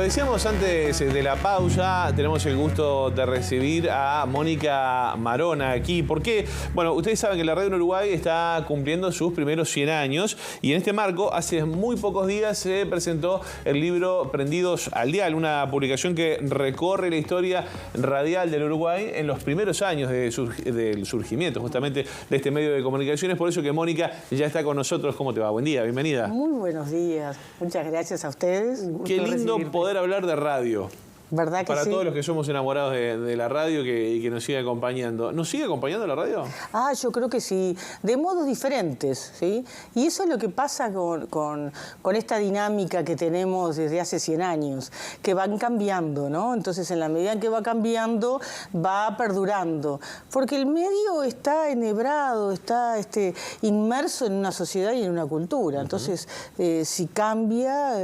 decíamos antes de la pausa, tenemos el gusto de recibir a Mónica Marona aquí. ¿Por qué? Bueno, ustedes saben que la radio en Uruguay está cumpliendo sus primeros 100 años y en este marco, hace muy pocos días se presentó el libro Prendidos al Dial, una publicación que recorre la historia radial del Uruguay en los primeros años del surgimiento justamente de este medio de comunicaciones. Por eso que Mónica ya está con nosotros. ¿Cómo te va? Buen día, bienvenida. Muy buenos días. Muchas gracias a ustedes. Qué lindo poder hablar de radio. ¿Verdad que para sí? todos los que somos enamorados de la radio y que nos sigue acompañando. ¿Nos sigue acompañando la radio? Ah, yo creo que sí, de modos diferentes, ¿sí? Y eso es lo que pasa con esta dinámica que tenemos desde hace 100 años, que van cambiando, ¿no? Entonces, en la medida en que va cambiando, va perdurando. Porque el medio está enhebrado, está inmerso en una sociedad y en una cultura. Entonces, si cambia,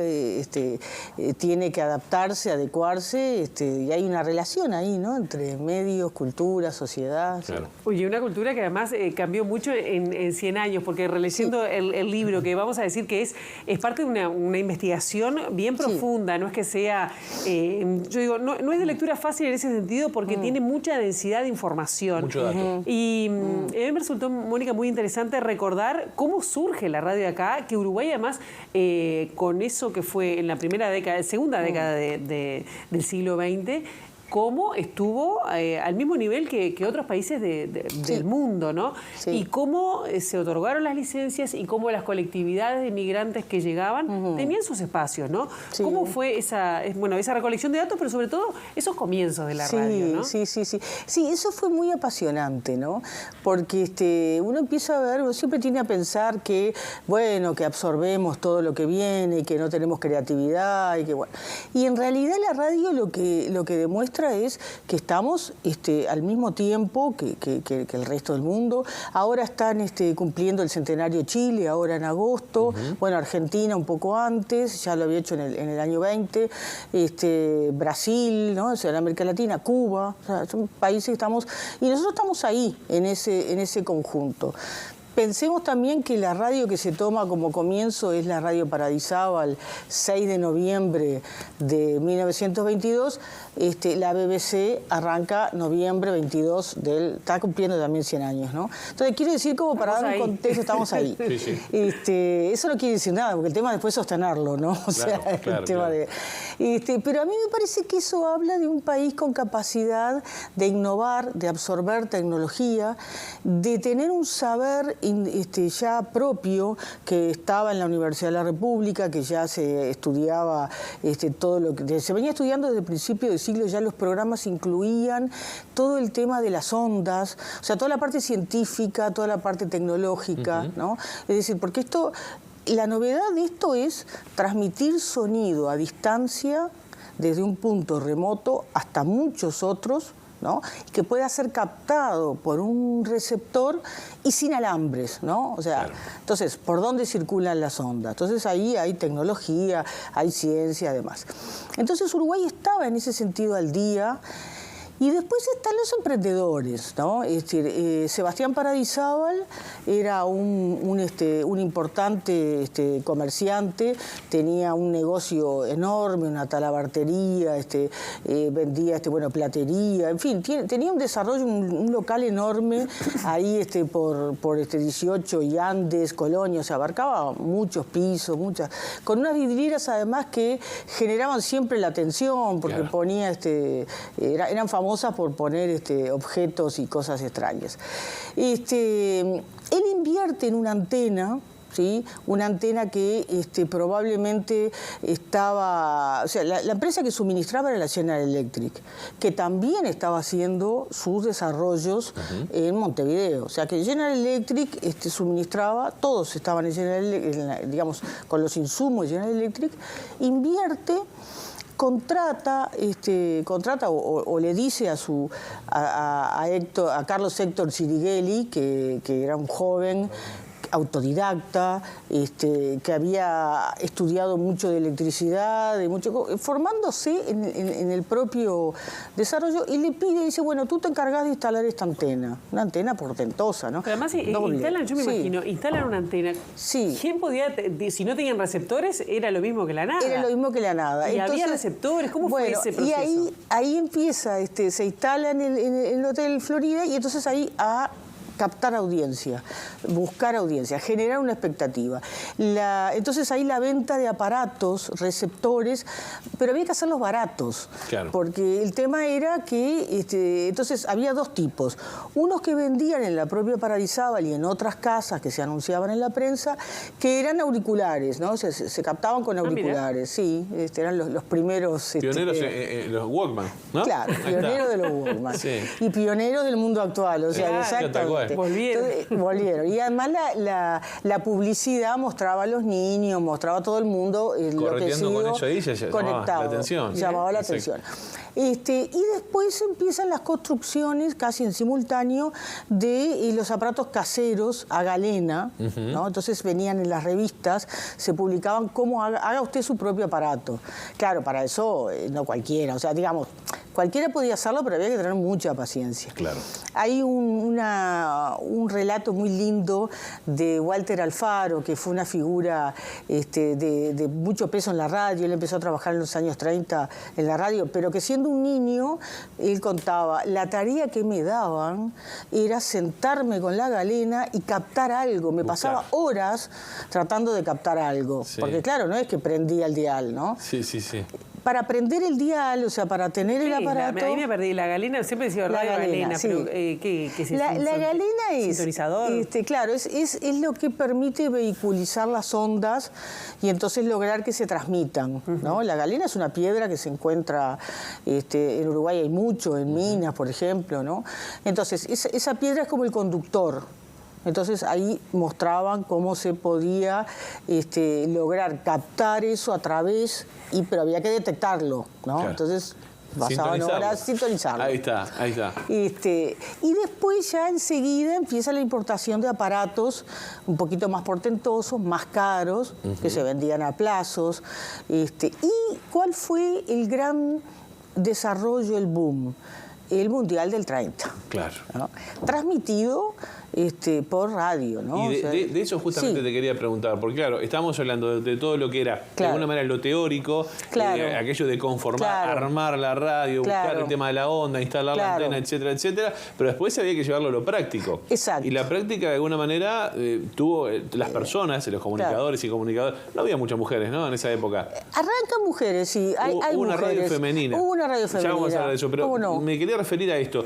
tiene que adaptarse, adecuarse, y hay una relación ahí, ¿no? Entre medios, cultura, sociedad. Claro. Oye, una cultura que además cambió mucho en 100 años, porque releyendo el libro, que vamos a decir que es parte de una investigación bien profunda, no es que sea, yo digo, no es de lectura fácil en ese sentido, porque tiene mucha densidad de información. Mucho dato. Y a mí me resultó, Mónica, muy interesante recordar cómo surge la radio acá, que Uruguay además, con eso que fue en la primera década, segunda década del siglo XX, cómo estuvo al mismo nivel que otros países del mundo, ¿no? Sí. Y cómo se otorgaron las licencias y cómo las colectividades de inmigrantes que llegaban tenían sus espacios, ¿no? Sí. ¿Cómo fue esa recolección de datos, pero sobre todo esos comienzos de la radio, ¿no? Sí. Sí, eso fue muy apasionante, ¿no? Porque uno empieza a ver, uno siempre tiene a pensar que, bueno, que absorbemos todo lo que viene, que no tenemos creatividad, y que bueno. Y en realidad la radio lo que demuestra es que estamos al mismo tiempo que el resto del mundo. Ahora están cumpliendo el centenario Chile, ahora en agosto. Bueno, Argentina un poco antes, ya lo había hecho en el año 20. Brasil, ¿no? O sea, en América Latina, Cuba. O sea, son países que estamos... Y nosotros estamos ahí, en ese conjunto. Pensemos también que la radio que se toma como comienzo es la Radio Paradisábal, 6 de noviembre de 1922. La BBC arranca noviembre 22 está cumpliendo también 100 años, ¿no? Entonces, quiero decir, como para dar un contexto, estamos ahí. Sí. Eso no quiere decir nada, porque el tema después es sostenerlo, ¿no? O sea, el tema de... pero a mí me parece que eso habla de un país con capacidad de innovar, de absorber tecnología, de tener un saber ya propio que estaba en la Universidad de la República, que ya se estudiaba todo lo que se venía estudiando desde el principio del siglo. Ya los programas incluían todo el tema de las ondas, o sea, toda la parte científica, toda la parte tecnológica, ¿no? Es decir, porque la novedad de esto es transmitir sonido a distancia desde un punto remoto hasta muchos otros, ¿no? Que pueda ser captado por un receptor y sin alambres, ¿no? O sea, entonces, ¿por dónde circulan las ondas? Entonces, ahí hay tecnología, hay ciencia, además. Entonces, Uruguay estaba en ese sentido al día. Y después están los emprendedores, ¿no? Sebastián Paradisábal era un importante comerciante, tenía un negocio enorme, una talabartería, vendía platería, en fin, tenía un desarrollo, un local enorme ahí por 18 y Andes, Colonia, o sea, abarcaba muchos pisos, con unas vidrieras además que generaban siempre la atención, porque ponía, eran famosas por poner objetos y cosas extrañas. Él invierte en una antena, ¿sí? Una antena que probablemente estaba... O sea, la empresa que suministraba era la General Electric, que también estaba haciendo sus desarrollos en Montevideo. O sea, que General Electric suministraba, todos estaban en General Electric, digamos, con los insumos de General Electric, invierte... contrata o le dice a Carlos Héctor Cirighelli, que era un joven autodidacta, que había estudiado mucho de electricidad, formándose en el propio desarrollo, y le pide, dice, bueno, tú te encargás de instalar esta antena, una antena portentosa, ¿no? Pero además instalan, yo me imagino, instalan una antena. Sí. ¿Quién podía, si no tenían receptores, era lo mismo que la nada? Era lo mismo que la nada. ¿Y había receptores? ¿Cómo fue ese proceso? Y ahí empieza, se instala en el Hotel Florida, y entonces ahí a captar audiencia, buscar audiencia, generar una expectativa. Entonces ahí la venta de aparatos, receptores, pero había que hacerlos baratos, claro. Porque el tema era que entonces había dos tipos, unos que vendían en la propia Paradisábal y en otras casas que se anunciaban en la prensa, que eran auriculares, ¿no? Se captaban con auriculares, sí, eran los primeros... Pioneros los Walkman, ¿no? Claro, pioneros de los Walkman. Sí. Y pioneros del mundo actual, o sea, exactamente. Volvieron. Entonces, volvieron. Y además la publicidad mostraba a los niños, mostraba a todo el mundo correteando con eso ahí, ya llamaba la atención. Llamaba la atención. Y después empiezan las construcciones casi en simultáneo de los aparatos caseros a galena, ¿no? Entonces venían en las revistas, se publicaban cómo haga usted su propio aparato. Claro, para eso no cualquiera, o sea, digamos, cualquiera podía hacerlo, pero había que tener mucha paciencia. Claro. Hay un relato muy lindo de Walter Alfaro, que fue una figura de mucho peso en la radio. Él empezó a trabajar en los años 30 en la radio, pero que siendo un niño, él contaba, la tarea que me daban era sentarme con la galena y captar algo. Me pasaba horas tratando de captar algo. Sí. Porque claro, no es que prendía el dial, ¿no? Sí, sí, sí. Para prender el dial, o sea, para tener el aparato... Ahí me perdí. La galena, siempre decía radio galena, sí. Pero ¿qué es eso? La galena es... ¿Sintonizador? Claro, es lo que permite vehiculizar las ondas y entonces lograr que se transmitan, ¿no? La galena es una piedra que se encuentra en Uruguay, hay mucho, en Minas, por ejemplo, ¿no? Entonces, esa piedra es como el conductor. Entonces ahí mostraban cómo se podía lograr captar eso a través, pero había que detectarlo, ¿no? Claro. Entonces pasaban horas sintonizarlo. Ahí está, ahí está. Y después ya enseguida empieza la importación de aparatos un poquito más portentosos, más caros, que se vendían a plazos. ¿Y cuál fue el gran desarrollo, el boom? El Mundial del 30. Claro. ¿No? Transmitido por radio, ¿no? Y de eso justamente sí. Te quería preguntar, porque claro, estamos hablando de todo lo que era, de alguna manera, lo teórico, aquello de conformar, armar la radio, buscar el tema de la onda, instalar la antena, etcétera, etcétera, pero después había que llevarlo a lo práctico. Exacto. Y la práctica, de alguna manera, tuvo las personas, los comunicadores y comunicadores, no había muchas mujeres, ¿no? En esa época. Arrancan mujeres, sí, hay hubo una mujeres. Radio femenina. Hubo una radio femenina. Ya vamos a hablar de eso, pero me quería referir a esto.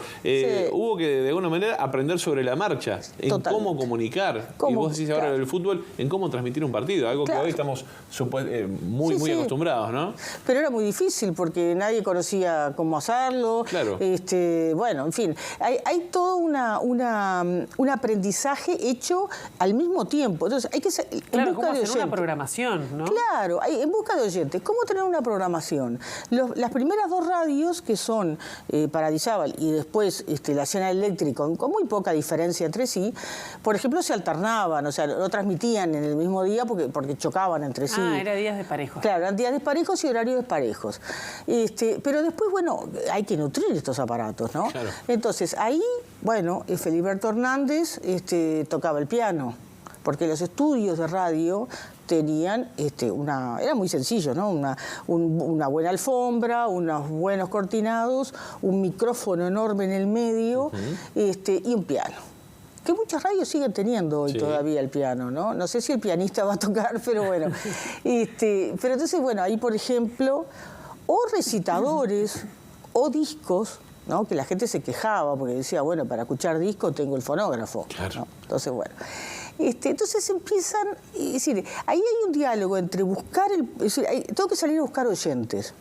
Hubo que, de alguna manera, aprender sobre la marcha. En cómo comunicar. Y vos decís ahora del fútbol, en cómo transmitir un partido. Algo que hoy estamos muy acostumbrados, ¿no? Pero era muy difícil porque nadie conocía cómo hacerlo. Claro. Bueno, en fin. Hay todo un aprendizaje hecho al mismo tiempo. Entonces, hay que ser en busca de oyentes. Una programación, ¿no? Claro, en busca de oyentes. ¿Cómo tener una programación? Las primeras dos radios, que son Paradisábal y después la Nacional Eléctrica, con muy poca diferencia entre sí, por ejemplo, se alternaban, o sea, no transmitían en el mismo día porque chocaban entre sí. Eran días desparejos. Claro, eran días desparejos y horarios desparejos. Pero después, bueno, hay que nutrir estos aparatos, ¿no? Claro. Entonces, ahí, bueno, Feliberto Hernández tocaba el piano, porque los estudios de radio tenían era muy sencillo, ¿no? Una buena alfombra, unos buenos cortinados, un micrófono enorme en el medio, y un piano. Que muchas radios siguen teniendo hoy todavía el piano, ¿no? No sé si el pianista va a tocar, pero bueno. Pero entonces, bueno, ahí, por ejemplo, o recitadores o discos, ¿no? Que la gente se quejaba porque decía, bueno, para escuchar discos tengo el fonógrafo. Claro. ¿No? Entonces, bueno. Entonces empiezan, es decir, ahí hay un diálogo entre buscar, tengo que salir a buscar oyentes.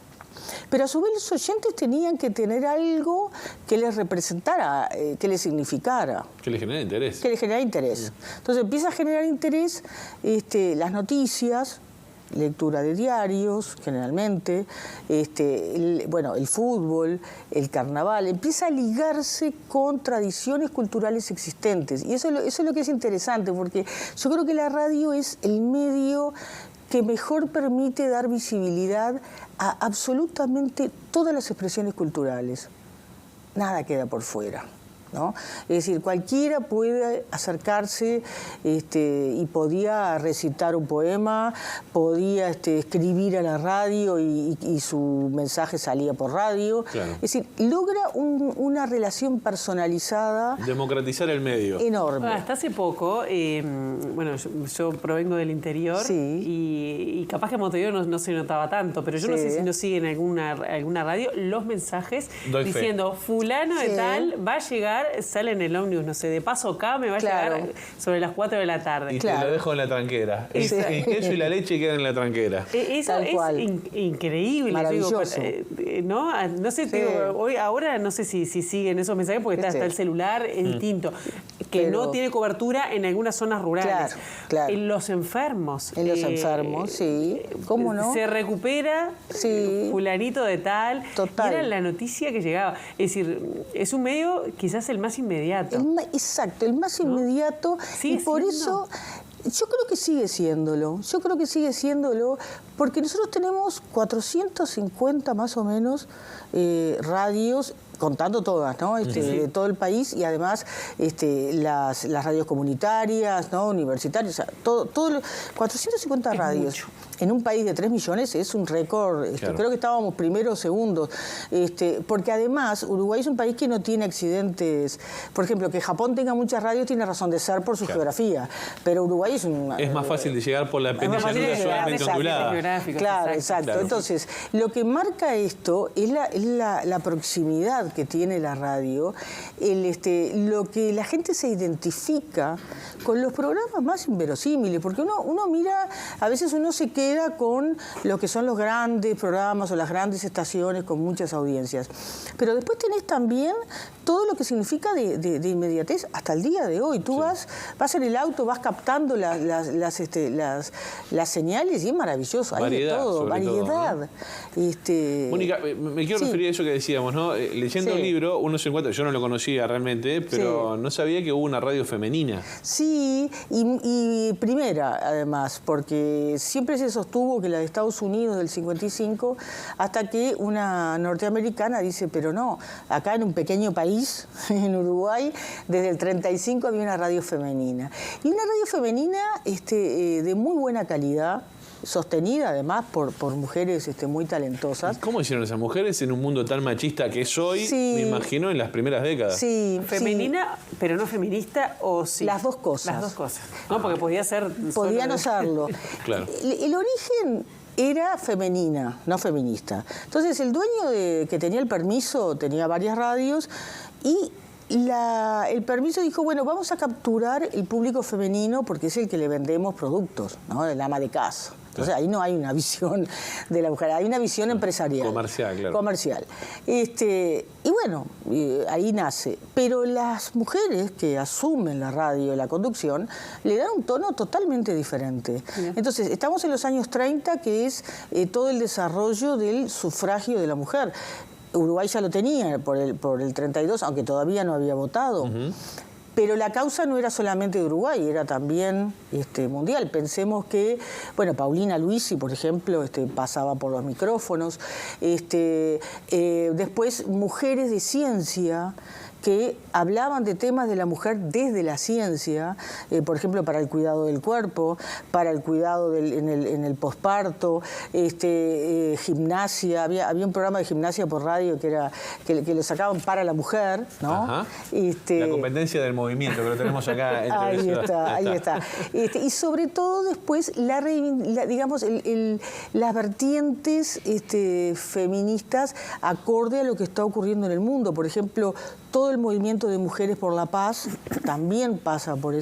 Pero a su vez los oyentes tenían que tener algo que les representara, que les significara. Que les genera interés. Que les genera interés. Entonces empieza a generar interés las noticias, lectura de diarios, generalmente, el fútbol, el carnaval, empieza a ligarse con tradiciones culturales existentes. Y eso es lo que es interesante, porque yo creo que la radio es el medio que mejor permite dar visibilidad a absolutamente todas las expresiones culturales. Nada queda por fuera, ¿no? Es decir, cualquiera puede acercarse y podía recitar un poema, podía escribir a la radio y su mensaje salía por radio. Claro. Es decir, logra una relación personalizada. Democratizar el medio. Enorme. Hasta hace poco, yo provengo del interior, sí, y capaz que en Montevideo no se notaba tanto, pero yo no sé si no siguen alguna radio los mensajes diciendo fulano de tal va a llegar, sale en el ómnibus, no sé, de paso acá me va a llegar sobre las 4 de la tarde. Y te lo dejo en la tranquera. El queso y la leche quedan en la tranquera. Eso es increíble. Maravilloso. No sé, ahora no sé si siguen esos mensajes porque está el celular, es distinto. Que no tiene cobertura en algunas zonas rurales. Claro. En los enfermos. En los enfermos, sí. ¿Cómo no? Se recupera fulanito de tal. Total. Y era la noticia que llegaba. Es decir, es un medio quizás el más inmediato. Exacto, el más inmediato. Y por eso yo creo que sigue siéndolo. Yo creo que sigue siéndolo porque nosotros tenemos 450 más o menos radios, contando todas, ¿no? De todo el país, y además las radios comunitarias, ¿no? Universitarias, o sea, todo 450 radios. Mucho. En un país de 3 millones es un récord. Claro. Creo que estábamos primeros o segundos. Porque además Uruguay es un país que no tiene accidentes. Por ejemplo, que Japón tenga muchas radios tiene razón de ser por su geografía. Pero Uruguay es un... Es más fácil de llegar por la pendiente suavemente ondulada. Claro, exacto. Claro. Entonces, lo que marca esto es la proximidad que tiene la radio, lo que la gente se identifica con los programas más inverosímiles, porque uno mira, a veces uno se queda con lo que son los grandes programas o las grandes estaciones con muchas audiencias, pero después tenés también todo lo que significa de inmediatez hasta el día de hoy. Tú vas en el auto, vas captando las señales y es maravilloso. Hay Variedad, de todo, variedad. ¿No? Mónica, me quiero referir a eso que decíamos, ¿no? Leyendo el libro, uno se encuentra, yo no lo conocía realmente, pero no sabía que hubo una radio femenina. Sí, y primera, además, porque siempre se sostuvo que la de Estados Unidos del 55, hasta que una norteamericana dice, pero no, acá en un pequeño país, en Uruguay, desde el 35 había una radio femenina. Y una radio femenina de muy buena calidad, sostenida además por mujeres muy talentosas. ¿Cómo hicieron esas mujeres en un mundo tan machista que es hoy, me imagino, en las primeras décadas? Sí, femenina, pero no feminista, o sí. Las dos cosas. Las dos cosas. No, porque podía ser... Podía no serlo. Claro. El origen era femenina, no feminista. Entonces el dueño que tenía el permiso tenía varias radios y el permiso dijo, bueno, vamos a capturar el público femenino porque es el que le vendemos productos, ¿no? El ama de casa. Entonces ahí no hay una visión de la mujer, hay una visión empresarial. Comercial, claro. Comercial. Y bueno, ahí nace. Pero las mujeres que asumen la radio y la conducción le dan un tono totalmente diferente. Bien. Entonces, estamos en los años 30, que es todo el desarrollo del sufragio de la mujer. Uruguay ya lo tenía por el 32, aunque todavía no había votado. Pero la causa no era solamente de Uruguay, era también mundial. Pensemos que, bueno, Paulina Luisi, por ejemplo, pasaba por los micrófonos. Después, mujeres de ciencia que hablaban de temas de la mujer desde la ciencia, por ejemplo, para el cuidado del cuerpo, para el cuidado en el posparto, gimnasia, había un programa de gimnasia por radio que lo sacaban para la mujer, ¿no? Ajá. La competencia del movimiento que lo tenemos acá. Ahí está. Y sobre todo después las vertientes feministas acorde a lo que está ocurriendo en el mundo. Por ejemplo, todo el movimiento de Mujeres por la Paz también pasa por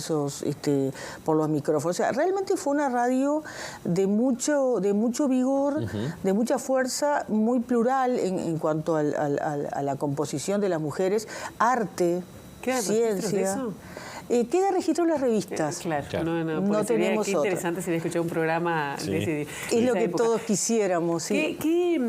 por los micrófonos. O sea, realmente fue una radio de mucho vigor, de mucha fuerza, muy plural en cuanto a la composición de las mujeres, arte, ciencia. queda registrado en las revistas. Claro. No tenemos qué interesante sería escuchar un programa de ese Es lo que todos quisiéramos. ¿Sí? ¿Qué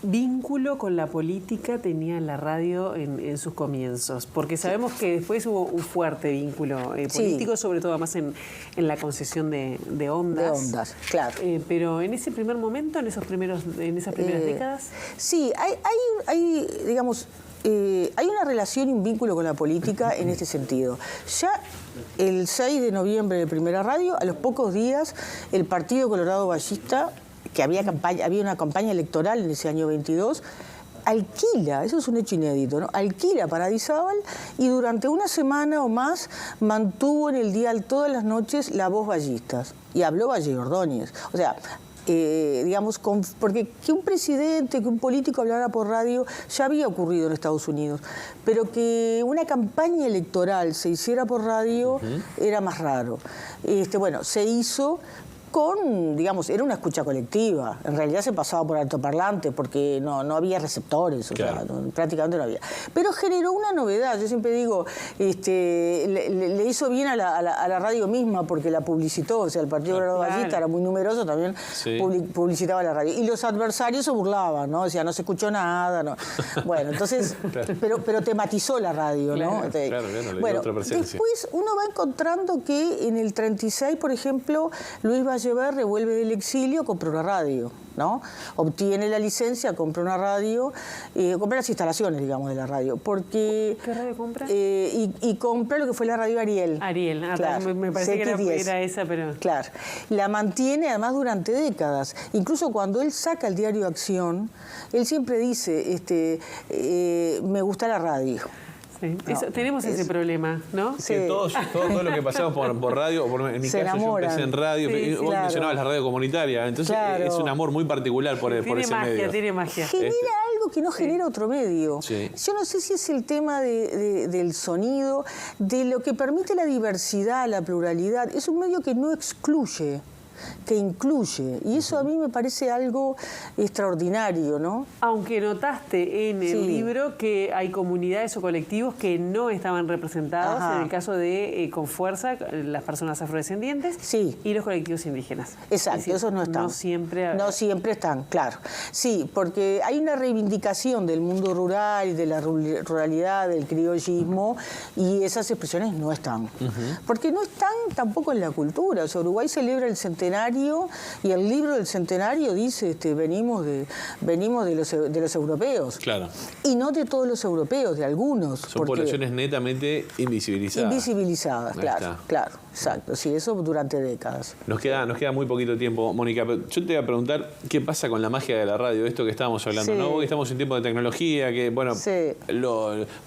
vínculo con la política tenía la radio en sus comienzos? Porque sabemos que después hubo un fuerte vínculo político, sobre todo más en la concesión de ondas. De ondas, claro. Pero en ese primer momento, en esas primeras décadas. Sí, hay digamos, hay una relación y un vínculo con la política en este sentido. Ya el 6 de noviembre de Primera Radio, a los pocos días, el Partido Colorado Ballista, que había una campaña electoral en ese año 22, alquila, eso es un hecho inédito, ¿no? Alquila Paradisábal y durante una semana o más mantuvo en el dial todas las noches La Voz Ballistas y habló Valle Ordóñez. O sea, digamos, porque que un presidente, que un político hablara por radio ya había ocurrido en Estados Unidos, pero que una campaña electoral se hiciera por radio era más raro. Bueno, se hizo con, digamos, era una escucha colectiva. En realidad se pasaba por altoparlante porque no había receptores, claro. O sea, prácticamente no había. Pero generó una novedad. Yo siempre digo, le hizo bien a la radio misma porque la publicitó. O sea, el Partido Colorado Ballista era muy numeroso, también publicitaba la radio. Y los adversarios se burlaban, ¿no? O sea, no se escuchó nada, ¿no? Bueno, entonces, pero tematizó la radio, ¿no? Bueno, otra presencia. Después uno va encontrando que en el 36, por ejemplo, Luis Vallever revuelve del exilio, compra una radio, ¿no? Obtiene la licencia, compra una radio, compra las instalaciones, digamos, de la radio. Porque, ¿qué radio compra? Y compra lo que fue la radio Ariel. Ariel, claro. Me parece que era esa, pero... Claro. La mantiene además durante décadas. Incluso cuando él saca el diario Acción, él siempre dice, me gusta la radio. Sí. Tenemos ese problema, ¿no? Sí. Todo lo que pasamos por radio, en mi caso yo empecé en radio, vos mencionabas la radio comunitaria, entonces es un amor muy particular por ese medio. Tiene magia. Genera algo que no genera otro medio. Sí. Yo no sé si es el tema del sonido, de lo que permite la diversidad, la pluralidad. Es un medio que no excluye, que incluye, y eso a mí me parece algo extraordinario, ¿no? Aunque notaste en el libro que hay comunidades o colectivos que no estaban representados, en el caso de Con Fuerza, las personas afrodescendientes y los colectivos indígenas. Exacto, decir, esos no están. No siempre están, claro. Sí, porque hay una reivindicación del mundo rural y de la ruralidad, del criollismo, y esas expresiones no están. Porque no están tampoco en la cultura. O sea, Uruguay celebra el centenario y el libro del centenario dice venimos de los europeos. Claro. Y no de todos los europeos, de algunos. Son poblaciones netamente invisibilizadas. Invisibilizadas, claro. Exacto. Sí, eso durante décadas. Nos queda muy poquito tiempo, Mónica. Yo te voy a preguntar qué pasa con la magia de la radio, esto que estábamos hablando, ¿no? Hoy estamos en tiempo de tecnología, que bueno,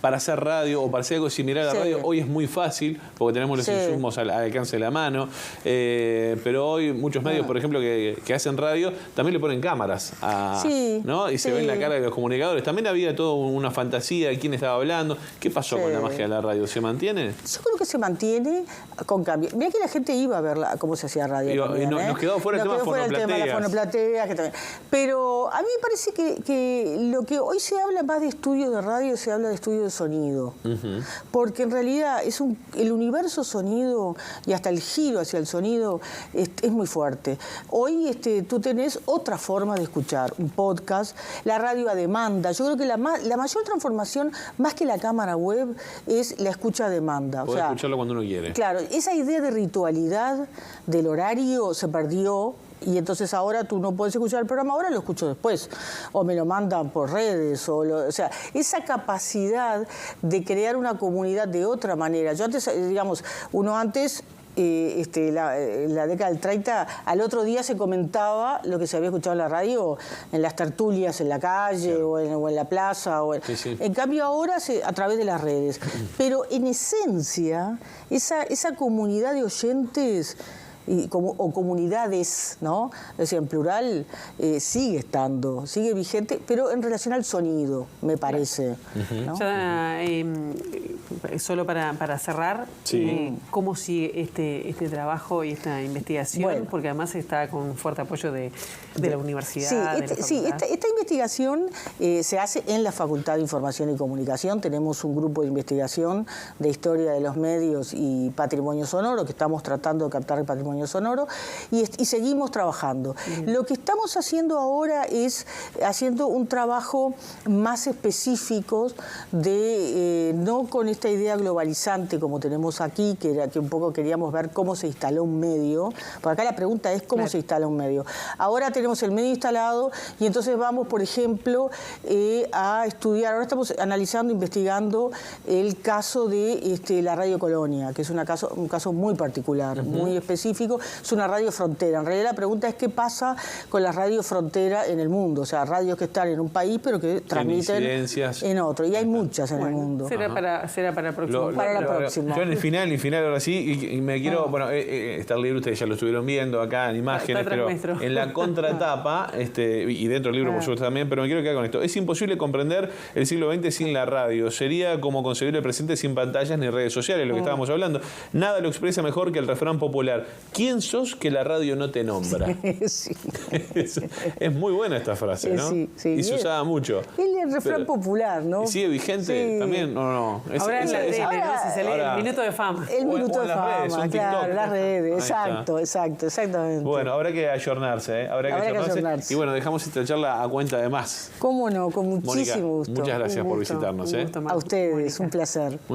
para hacer radio o para hacer algo similar a la radio, hoy es muy fácil, porque tenemos los insumos al alcance de la mano, pero hoy muchos medios, por ejemplo, que hacen radio, también le ponen cámaras, ¿no? Y se ven la cara de los comunicadores. También había toda una fantasía de quién estaba hablando. ¿Qué pasó con la magia de la radio? ¿Se mantiene? Yo creo que se mantiene con cambio. Mirá que la gente iba a ver cómo se hacía radio. También, nos quedó fuera el tema de las fonoplateas. Pero a mí me parece que lo que hoy se habla más de estudio de radio, se habla de estudio de sonido. Porque en realidad el universo sonido y hasta el giro hacia el sonido es muy fuerte. Hoy tú tenés otra forma de escuchar, un podcast, la radio a demanda. Yo creo que la mayor transformación, más que la cámara web, es la escucha a demanda. Podés escucharlo cuando uno quiere. Claro, esa idea de ritualidad del horario se perdió. Y entonces ahora tú no puedes escuchar el programa, ahora lo escucho después. O me lo mandan por redes. O sea, esa capacidad de crear una comunidad de otra manera. Yo antes, digamos, la década del 30, al otro día se comentaba lo que se había escuchado en la radio, en las tertulias, en la calle o en la plaza. En cambio ahora a través de las redes. Pero en esencia, esa comunidad de oyentes o comunidades, ¿no? Es decir, en plural sigue estando, sigue vigente, pero en relación al sonido, me parece. ¿No? Ya, solo para cerrar, ¿cómo sigue este trabajo y esta investigación? Bueno. Porque además está con fuerte apoyo de la universidad. Esta investigación se hace en la Facultad de Información y Comunicación. Tenemos un grupo de investigación de historia de los medios y patrimonio sonoro, que estamos tratando de captar el patrimonio sonoro, y seguimos trabajando. Lo que estamos haciendo ahora es haciendo un trabajo más específico no con esta idea globalizante como tenemos aquí, que era que un poco queríamos ver cómo se instaló un medio, porque acá la pregunta es cómo se instala un medio. Ahora tenemos el medio instalado y entonces vamos, por ejemplo, a estudiar, ahora estamos analizando, investigando el caso de la Radio Colonia, que es un caso muy particular, muy específico, es una radio frontera. En realidad la pregunta es qué pasa con la radio frontera en el mundo, o sea, radios que están en un país pero que transmiten en otro, y hay muchas en el mundo. Será para el próximo. Para la próxima. Yo en el final ahora sí, y me quiero, bueno, está el libro, ustedes ya lo estuvieron viendo acá en imágenes, pero en la contratapa, y dentro del libro por supuesto también, pero me quiero quedar con esto. Es imposible comprender el siglo XX sin la radio. Sería como concebir el presente sin pantallas ni redes sociales, lo que estábamos hablando. Nada lo expresa mejor que el refrán popular: ¿quién sos que la radio no te nombra? Sí. Es muy buena esta frase, ¿no? Sí. Y se usaba mucho. El refrán popular, ¿no? ¿Y sigue vigente también? No. Ahora en la tele, ¿no? Si se lee el minuto de fama. El minuto de las redes, fama, claro, las redes, exactamente. Bueno, habrá que ayornarse, Habrá que ayornarse. Y bueno, dejamos esta charla a cuenta de más. ¿Cómo no? Con muchísimo Mónica, gusto. muchas gracias por visitarnos. Un gusto, A ustedes, Mónica. un placer.